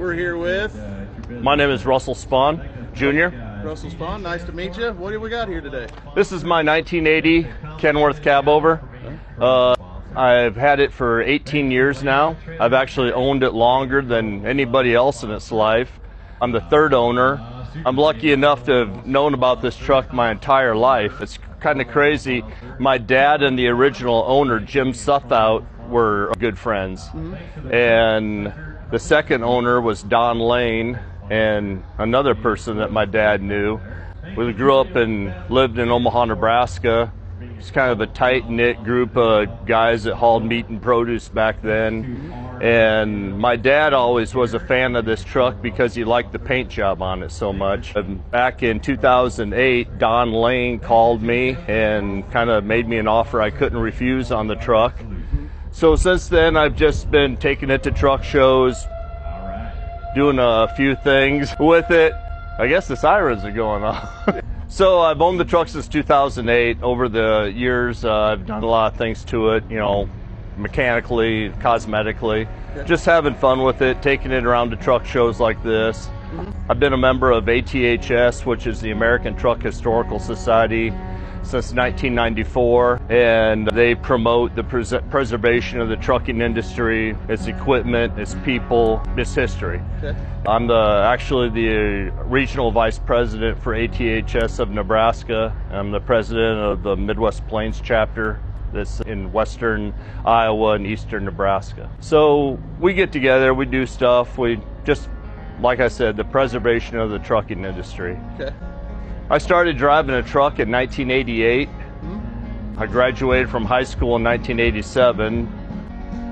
We're here with My name is Russell Spawn, Jr. Russell Spawn. Nice to meet you. What do we got here today? This is my 1980 Kenworth Cabover. I've had it for 18 years now. I've actually owned it longer than anybody else in its life. I'm the third owner. I'm lucky enough to have known about this truck my entire life. It's kind of crazy. My dad and the original owner, Jim Suthout, were good friends. And the second owner was Don Lane and another person that my dad knew. We grew up and lived in Omaha, Nebraska. It's kind of a tight-knit group of guys that hauled meat and produce back then. And my dad always was a fan of this truck because he liked the paint job on it so much. Back in 2008, Don Lane called me and kind of made me an offer I couldn't refuse on the truck. So since then, I've just been taking it to truck shows, doing a few things with it. I guess the sirens are going off. So I've owned the truck since 2008. Over the years, I've done a lot of things to it, you know, mechanically, cosmetically, just having fun with it, taking it around to truck shows like this. I've been a member of ATHS, which is the American Truck Historical Society, since 1994, and they promote the preservation of the trucking industry, its equipment, its people, its history. I'm actually the regional vice president for ATHS of Nebraska. I'm the president of the Midwest Plains chapter that's in western Iowa and eastern Nebraska. So we get together, we do stuff, we just, like I said, the preservation of the trucking industry. I started driving a truck in 1988. I graduated from high school in 1987.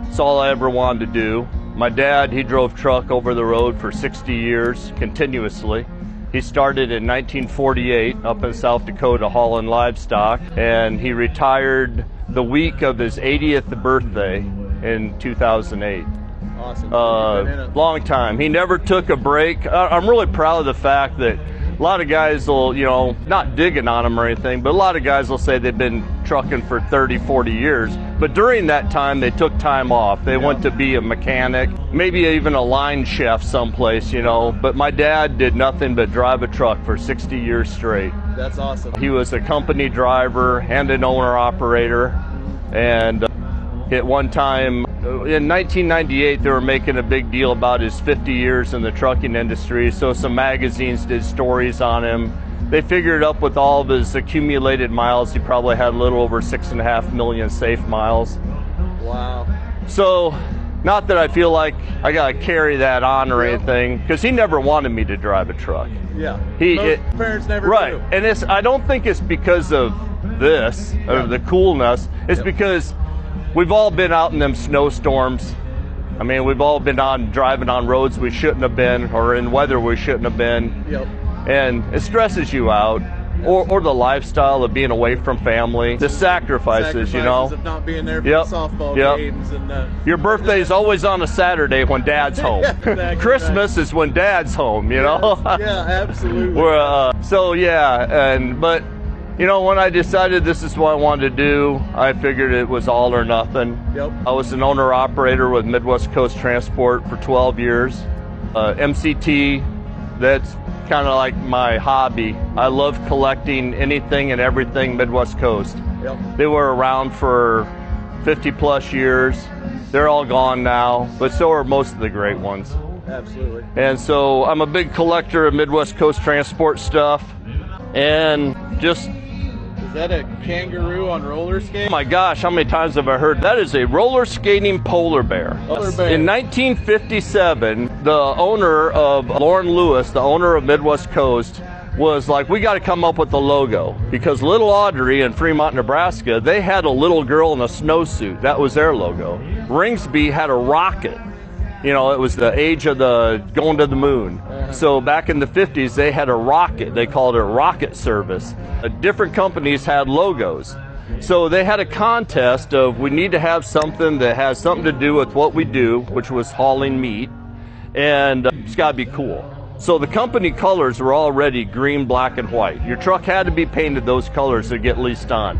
It's all I ever wanted to do. My dad, he drove truck over the road for 60 years continuously. He started in 1948 up in South Dakota hauling livestock, and he retired the week of his 80th birthday in 2008. Awesome. Long time. He never took a break. I'm really proud of the fact that a lot of guys will, you know, not digging on them or anything, but a lot of guys will say they've been trucking for 30, 40 years. But during that time, they took time off. They went to be a mechanic, maybe even a line chef someplace, you know. But my dad did nothing but drive a truck for 60 years straight. That's awesome. He was a company driver and an owner-operator. And at one time, in 1998, they were making a big deal about his 50 years in the trucking industry, so some magazines did stories on him. They figured up with all of his accumulated miles, he probably had a little over 6.5 million safe miles. Wow. So, not that I feel like I gotta carry that on or anything, because he never wanted me to drive a truck. Most parents never do. Right, and I don't think it's because of this, or the coolness, it's because we've all been out in them snowstorms. I mean, we've all been driving on roads we shouldn't have been, or in weather we shouldn't have been. And it stresses you out. Or the lifestyle of being away from family, the sacrifices, you know. Of not being there for the softball games. And, your birthday's always on a Saturday when Dad's home. Christmas is when Dad's home, you know. Yeah, absolutely. But you know, when I decided this is what I wanted to do, I figured it was all or nothing. I was an owner-operator with Midwest Coast Transport for 12 years. MCT, that's kind of like my hobby. I love collecting anything and everything Midwest Coast. They were around for 50 plus years. They're all gone now, but so are most of the great ones. Absolutely. And so I'm a big collector of Midwest Coast Transport stuff, and just... Is that a kangaroo on roller skates? Oh my gosh, how many times have I heard that? Is a roller skating polar bear. In 1957, the owner of Lauren Lewis, the owner of Midwest Coast, was like, we got to come up with a logo, because Little Audrey in Fremont, Nebraska, they had a little girl in a snowsuit. That was their logo. Ringsby had a rocket. You know, it was the age of the going to the moon. So back in the 50s, they had a rocket. They called it Rocket Service. Different companies had logos. So they had a contest of, we need to have something that has something to do with what we do, which was hauling meat, and it's got to be cool. So the company colors were already green, black, and white. Your truck had to be painted those colors to get leased on.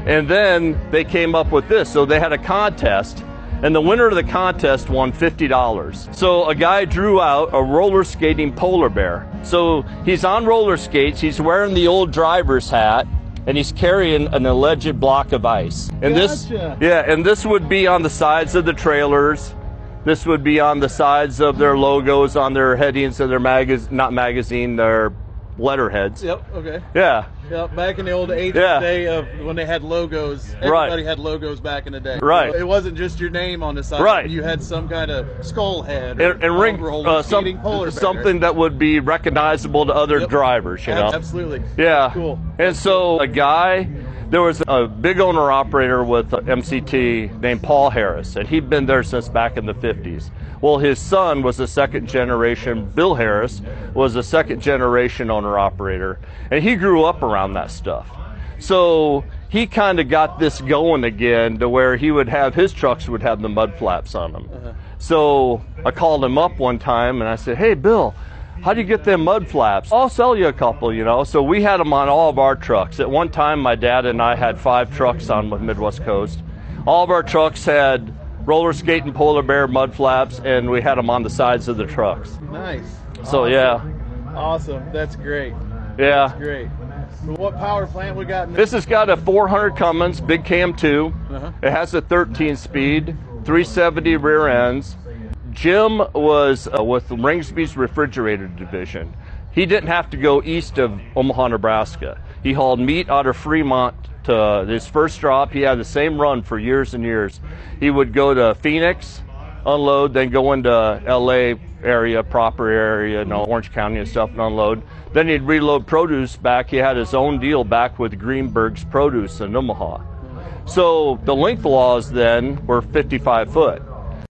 And then they came up with this. So they had a contest. and the winner of the contest won $50. So a guy drew out a roller skating polar bear. So he's on roller skates, he's wearing the old driver's hat, and he's carrying an alleged block of ice. And this would be on the sides of the trailers. This would be on the sides of their logos, on their headings of their their letterheads. Yep, okay. Yeah. Yep, back in the old day of when they had logos, everybody had logos back in the day. Right. It wasn't just your name on the side. Right. You had some kind of skull head and ring, something that would be recognizable to other drivers, you know? Absolutely. Yeah. Cool. And so a guy, there was a big owner-operator with MCT named Paul Harris, and he'd been there since back in the 50s. Well, his son was a second generation, Bill Harris, was a second generation owner-operator, and he grew up around that stuff. So he kind of got this going again to where he would have, his trucks would have the mud flaps on them. So I called him up one time and I said, hey, Bill, how do you get them mud flaps? I'll sell you a couple, you know. So we had them on all of our trucks. At one time, my dad and I had 5 trucks on with Midwest Coast. All of our trucks had roller skating polar bear mud flaps, and we had them on the sides of the trucks. Nice. So Awesome. That's great. Yeah. That's great. What power plant we got? This has got a 400 Cummins, big cam 2. It has a 13-speed, 370 rear ends. Jim was with Ringsby's Refrigerator Division. He didn't have to go east of Omaha, Nebraska. He hauled meat out of Fremont to his first drop. He had the same run for years and years. He would go to Phoenix, unload, then go into LA area, proper area, you know, Orange County and stuff, and unload. Then he'd reload produce back. He had his own deal back with Greenberg's Produce in Omaha. So the length laws then were 55 foot.